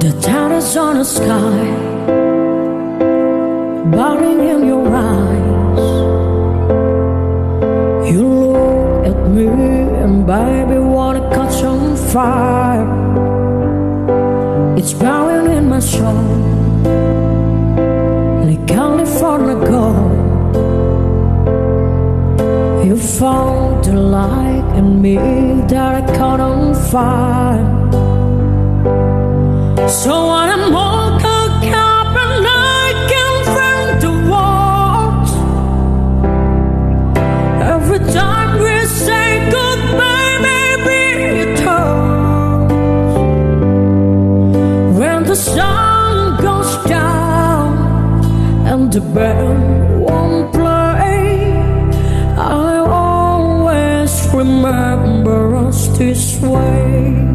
The town is on the sky, burning in your eyes. You look at me and baby wanna catch on fire. It's burning in my soul, like California gold. You found the light in me that I caught on fire. So when I'm all cooked up and I can find the words, every time we say goodbye, maybe it hurts. When the sun goes down and the band won't play, I always remember us this way.